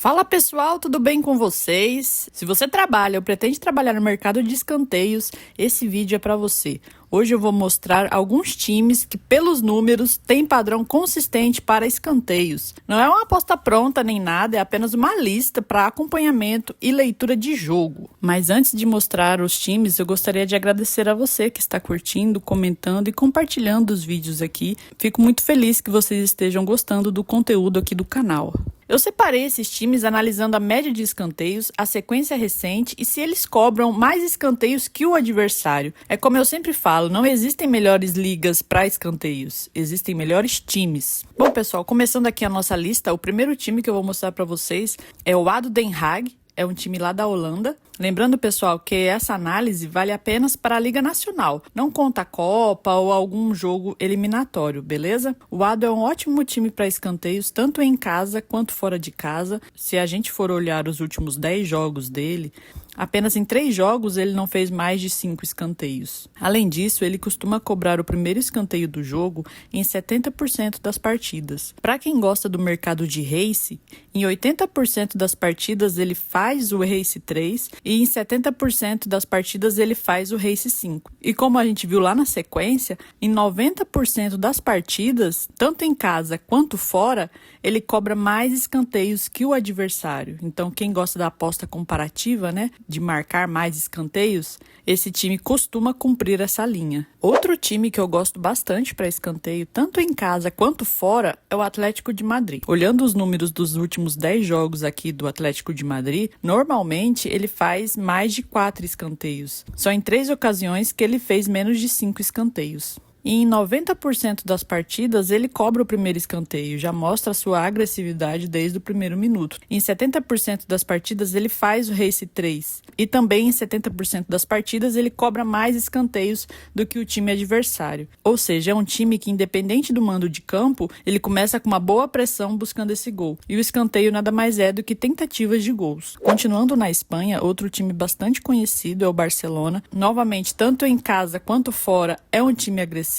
Fala pessoal, tudo bem com vocês? Se você trabalha ou pretende trabalhar no mercado de escanteios, esse vídeo é para você. Hoje eu vou mostrar alguns times que, pelos números, têm padrão consistente para escanteios. Não é uma aposta pronta nem nada, é apenas uma lista para acompanhamento e leitura de jogo. Mas antes de mostrar os times, eu gostaria de agradecer a você que está curtindo, comentando e compartilhando os vídeos aqui. Fico muito feliz que vocês estejam gostando do conteúdo aqui do canal. Eu separei esses times analisando a média de escanteios, a sequência recente e se eles cobram mais escanteios que o adversário. É como eu sempre falo, não existem melhores ligas para escanteios, existem melhores times. Bom pessoal, começando aqui a nossa lista, o primeiro time que eu vou mostrar para vocês é o ADO Den Haag. É um time lá da Holanda. Lembrando, pessoal, que essa análise vale apenas para a Liga Nacional. Não conta a Copa ou algum jogo eliminatório, beleza? O ADO é um ótimo time para escanteios, tanto em casa quanto fora de casa. Se a gente for olhar os últimos 10 jogos dele, apenas em 3 jogos ele não fez mais de 5 escanteios. Além disso, ele costuma cobrar o primeiro escanteio do jogo em 70% das partidas. Para quem gosta do mercado de race, em 80% das partidas ele faz o race 3 e em 70% das partidas ele faz o race 5. E como a gente viu lá na sequência, em 90% das partidas, tanto em casa quanto fora, ele cobra mais escanteios que o adversário. Então quem gosta da aposta comparativa, né, de marcar mais escanteios, esse time costuma cumprir essa linha. Outro time que eu gosto bastante para escanteio, tanto em casa quanto fora, é o Atlético de Madrid. Olhando os números dos últimos 10 jogos aqui do Atlético de Madrid, normalmente ele faz mais de 4 escanteios. Só em 3 ocasiões que ele fez menos de 5 escanteios. E em 90% das partidas, ele cobra o primeiro escanteio, já mostra a sua agressividade desde o primeiro minuto. Em 70% das partidas, ele faz o race 3. E também em 70% das partidas, ele cobra mais escanteios do que o time adversário. Ou seja, é um time que, independente do mando de campo, ele começa com uma boa pressão buscando esse gol. E o escanteio nada mais é do que tentativas de gols. Continuando na Espanha, outro time bastante conhecido é o Barcelona. Novamente, tanto em casa quanto fora, é um time agressivo.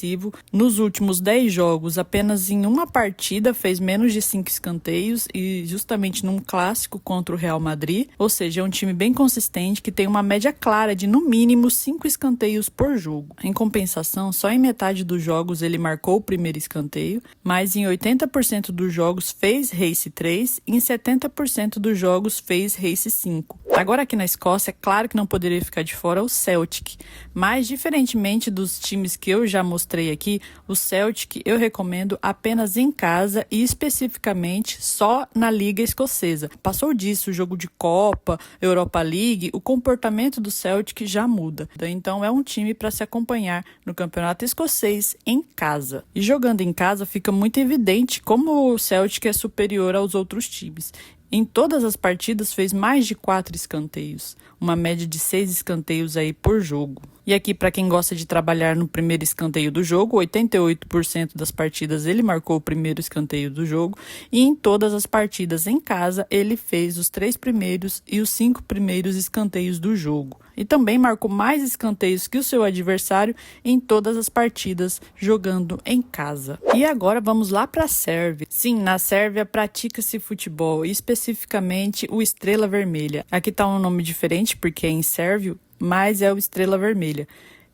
Nos últimos 10 jogos, apenas em uma partida fez menos de 5 escanteios e justamente num clássico contra o Real Madrid. Ou seja, é um time bem consistente que tem uma média clara de no mínimo 5 escanteios por jogo. Em compensação, só em metade dos jogos ele marcou o primeiro escanteio, mas em 80% dos jogos fez race 3 e em 70% dos jogos fez race 5. Agora aqui na Escócia, é claro que não poderia ficar de fora o Celtic, mas diferentemente dos times que eu já mostrei aqui, o Celtic eu recomendo apenas em casa e especificamente só na Liga Escocesa. Passou disso, o jogo de Copa, Europa League, o comportamento do Celtic já muda. Então é um time para se acompanhar no Campeonato Escocês em casa. E jogando em casa fica muito evidente como o Celtic é superior aos outros times. Em todas as partidas fez mais de 4 escanteios, uma média de 6 escanteios aí por jogo. E aqui, para quem gosta de trabalhar no primeiro escanteio do jogo, 88% das partidas ele marcou o primeiro escanteio do jogo e em todas as partidas em casa ele fez os 3 primeiros e os 5 primeiros escanteios do jogo. E também marcou mais escanteios que o seu adversário em todas as partidas jogando em casa. E agora vamos lá para a Sérvia. Sim, na Sérvia pratica-se futebol, especificamente o Estrela Vermelha. Aqui está um nome diferente porque é em sérvio, mas é o Estrela Vermelha.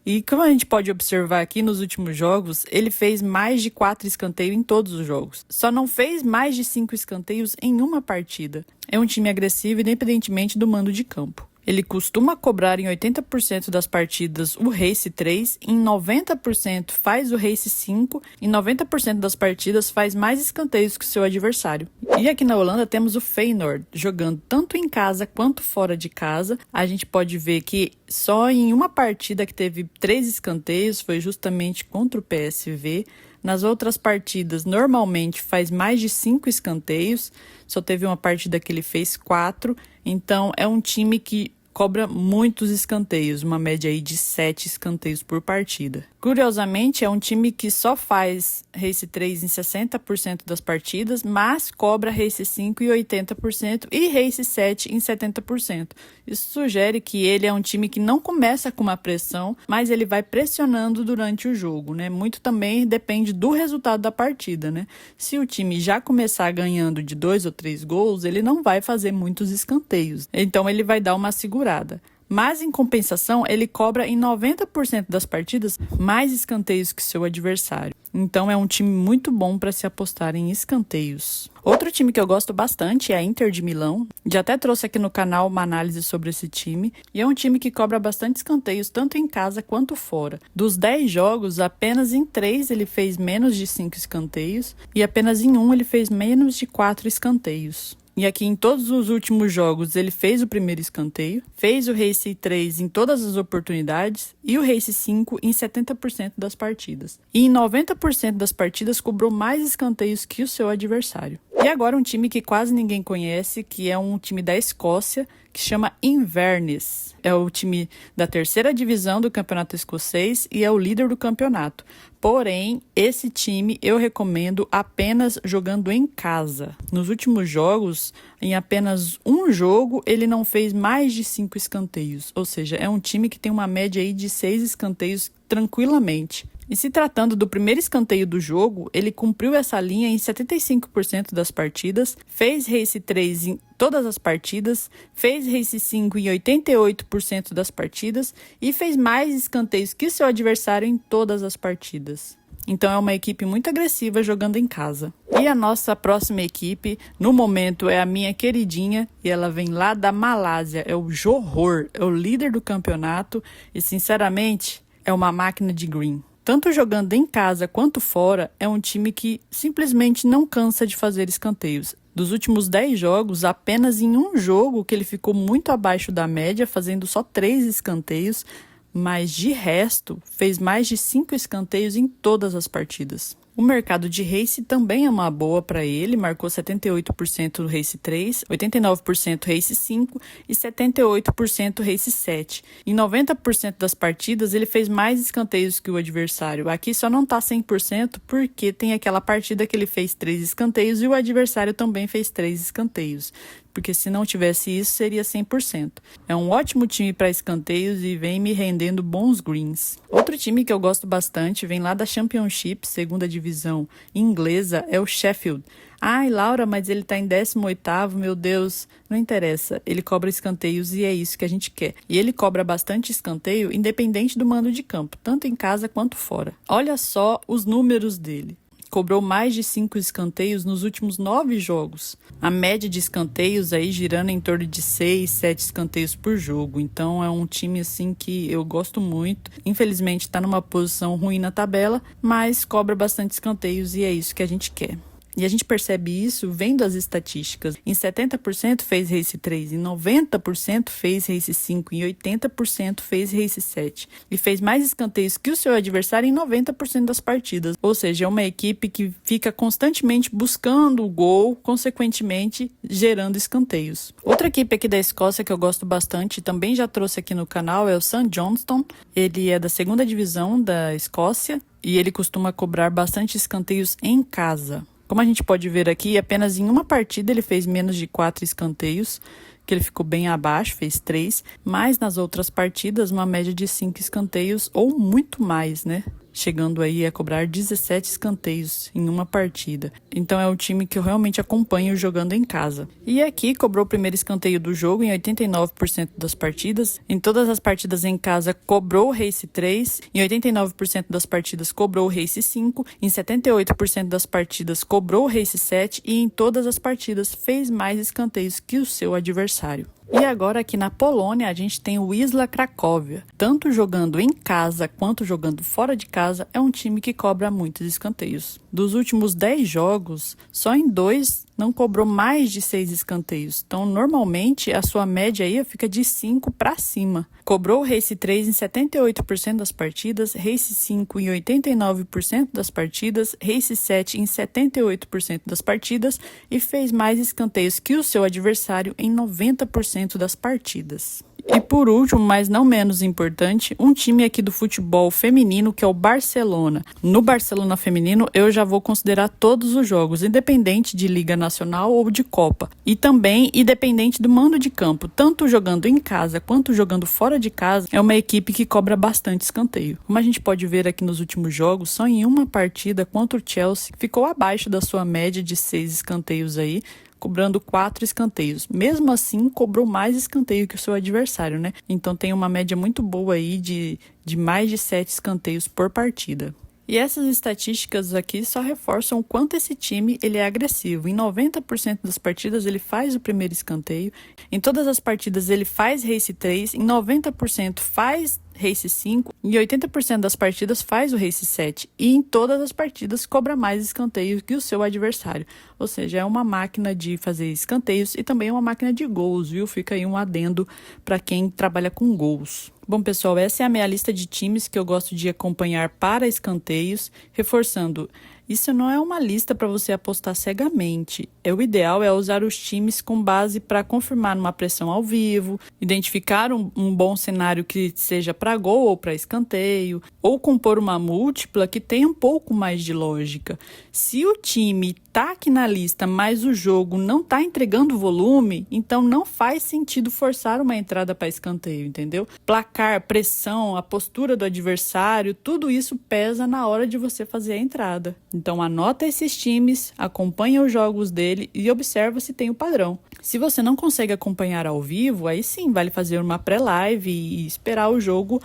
E como a gente pode observar aqui nos últimos jogos, ele fez mais de 4 escanteios em todos os jogos. Só não fez mais de 5 escanteios em uma partida. É um time agressivo independentemente do mando de campo. Ele costuma cobrar em 80% das partidas o race 3, em 90% faz o race 5, em 90% das partidas faz mais escanteios que o seu adversário. E aqui na Holanda temos o Feyenoord, jogando tanto em casa quanto fora de casa. A gente pode ver que só em uma partida que teve 3 escanteios foi justamente contra o PSV. Nas outras partidas, normalmente faz mais de 5 escanteios, só teve uma partida que ele fez 4. Então, é um time que cobra muitos escanteios, uma média aí de 7 escanteios por partida. Curiosamente, é um time que só faz Race 3 em 60% das partidas, mas cobra Race 5 em 80% e Race 7 em 70%. Isso sugere que ele é um time que não começa com uma pressão, mas ele vai pressionando durante o jogo, né? Muito também depende do resultado da partida, né? Se o time já começar ganhando de 2 ou 3 gols, ele não vai fazer muitos escanteios. Então ele vai dar uma segurada. Mas, em compensação, ele cobra em 90% das partidas mais escanteios que seu adversário. Então, é um time muito bom para se apostar em escanteios. Outro time que eu gosto bastante é a Inter de Milão. Já até trouxe aqui no canal uma análise sobre esse time. E é um time que cobra bastante escanteios, tanto em casa quanto fora. Dos 10 jogos, apenas em 3 ele fez menos de 5 escanteios. E apenas em 1 ele fez menos de 4 escanteios. E aqui em todos os últimos jogos ele fez o primeiro escanteio, fez o Race 3 em todas as oportunidades e o Race 5 em 70% das partidas. E em 90% das partidas cobrou mais escanteios que o seu adversário. E agora um time que quase ninguém conhece, que é um time da Escócia, que chama Inverness. É o time da terceira divisão do campeonato escocês e é o líder do campeonato. Porém, esse time eu recomendo apenas jogando em casa. Nos últimos jogos, em apenas um jogo, ele não fez mais de 5 escanteios. Ou seja, é um time que tem uma média aí de 6 escanteios tranquilamente. E se tratando do primeiro escanteio do jogo, ele cumpriu essa linha em 75% das partidas, fez Race 3 em todas as partidas, fez Race 5 em 88% das partidas e fez mais escanteios que seu adversário em todas as partidas. Então é uma equipe muito agressiva jogando em casa. E a nossa próxima equipe, no momento, é a minha queridinha e ela vem lá da Malásia, é o Johor, é o líder do campeonato e sinceramente é uma máquina de green. Tanto jogando em casa quanto fora, é um time que simplesmente não cansa de fazer escanteios. Dos últimos 10 jogos, apenas em um jogo que ele ficou muito abaixo da média, fazendo só 3 escanteios, mas de resto, fez mais de 5 escanteios em todas as partidas. O mercado de Race também é uma boa para ele, marcou 78% no Race 3, 89% Race 5 e 78% Race 7. Em 90% das partidas ele fez mais escanteios que o adversário. Aqui só não está 100% porque tem aquela partida que ele fez 3 escanteios e o adversário também fez 3 escanteios. Porque se não tivesse isso, seria 100%. É um ótimo time para escanteios e vem me rendendo bons greens. Outro time que eu gosto bastante, vem lá da Championship, segunda divisão inglesa, é o Sheffield. Ai, Laura, mas ele tá em 18º, meu Deus, não interessa. Ele cobra escanteios e é isso que a gente quer. E ele cobra bastante escanteio, independente do mando de campo, tanto em casa quanto fora. Olha só os números dele. Cobrou mais de 5 escanteios nos últimos 9 jogos. A média de escanteios aí girando em torno de 6, 7 escanteios por jogo. Então é um time assim que eu gosto muito. Infelizmente está numa posição ruim na tabela, mas cobra bastante escanteios e é isso que a gente quer. E a gente percebe isso vendo as estatísticas. Em 70% fez Race 3, em 90% fez Race 5, em 80% fez Race 7. E fez mais escanteios que o seu adversário em 90% das partidas. Ou seja, é uma equipe que fica constantemente buscando o gol, consequentemente gerando escanteios. Outra equipe aqui da Escócia que eu gosto bastante, também já trouxe aqui no canal, é o St. Johnstone. Ele é da segunda divisão da Escócia e ele costuma cobrar bastante escanteios em casa. Como a gente pode ver aqui, apenas em uma partida ele fez menos de 4 escanteios, que ele ficou bem abaixo, fez 3, mas nas outras partidas uma média de 5 escanteios ou muito mais, né? Chegando aí a cobrar 17 escanteios em uma partida. Então é um time que eu realmente acompanho jogando em casa. E aqui cobrou o primeiro escanteio do jogo em 89% das partidas. Em todas as partidas em casa cobrou o Race 3, em 89% das partidas cobrou o Race 5, em 78% das partidas cobrou o Race 7 e em todas as partidas fez mais escanteios que o seu adversário. E agora aqui na Polônia a gente tem o Wisła Cracóvia. Tanto jogando em casa quanto jogando fora de casa, é um time que cobra muitos escanteios. Dos últimos 10 jogos, só em 2 não cobrou mais de 6 escanteios. Então, normalmente, a sua média aí fica de 5 para cima. Cobrou o Race 3 em 78% das partidas, Race 5 em 89% das partidas, Race 7 em 78% das partidas e fez mais escanteios que o seu adversário em 90% das partidas. E por último, mas não menos importante, um time aqui do futebol feminino que é o Barcelona. No Barcelona feminino eu já vou considerar todos os jogos, independente de Liga Nacional ou de Copa. E também independente do mando de campo, tanto jogando em casa quanto jogando fora de casa, é uma equipe que cobra bastante escanteio. Como a gente pode ver aqui nos últimos jogos, só em uma partida contra o Chelsea ficou abaixo da sua média de 6 escanteios aí, cobrando 4 escanteios. Mesmo assim, cobrou mais escanteio que o seu adversário, né? Então tem uma média muito boa aí de mais de 7 escanteios por partida. E essas estatísticas aqui só reforçam o quanto esse time ele é agressivo. Em 90% das partidas ele faz o primeiro escanteio, em todas as partidas ele faz race 3, em 90% faz race 5, em 80% das partidas faz o race 7 e em todas as partidas cobra mais escanteios que o seu adversário. Ou seja, é uma máquina de fazer escanteios e também é uma máquina de gols, viu? Fica aí um adendo para quem trabalha com gols. Bom, pessoal, essa é a minha lista de times que eu gosto de acompanhar para escanteios, reforçando. Isso não é uma lista para você apostar cegamente. O ideal é usar os times com base para confirmar uma pressão ao vivo, identificar um bom cenário que seja para gol ou para escanteio, ou compor uma múltipla que tenha um pouco mais de lógica. Se o time está aqui na lista, mas o jogo não está entregando volume, então não faz sentido forçar uma entrada para escanteio, entendeu? Placar, pressão, a postura do adversário, tudo isso pesa na hora de você fazer a entrada. Então anota esses times, acompanha os jogos dele e observa se tem o padrão. Se você não consegue acompanhar ao vivo, aí sim vale fazer uma pré-live e esperar o jogo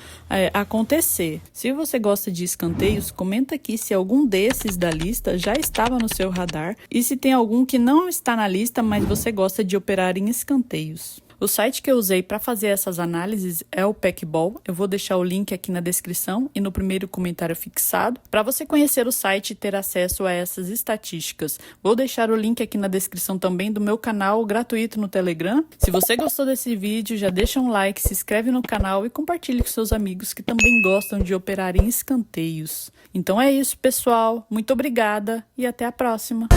acontecer. Se você gosta de escanteios, comenta aqui se algum desses da lista já estava no seu radar e se tem algum que não está na lista, mas você gosta de operar em escanteios. O site que eu usei para fazer essas análises é o Packball. Eu vou deixar o link aqui na descrição e no primeiro comentário fixado para você conhecer o site e ter acesso a essas estatísticas. Vou deixar o link aqui na descrição também do meu canal gratuito no Telegram. Se você gostou desse vídeo, já deixa um like, se inscreve no canal e compartilhe com seus amigos que também gostam de operar em escanteios. Então é isso, pessoal. Muito obrigada e até a próxima.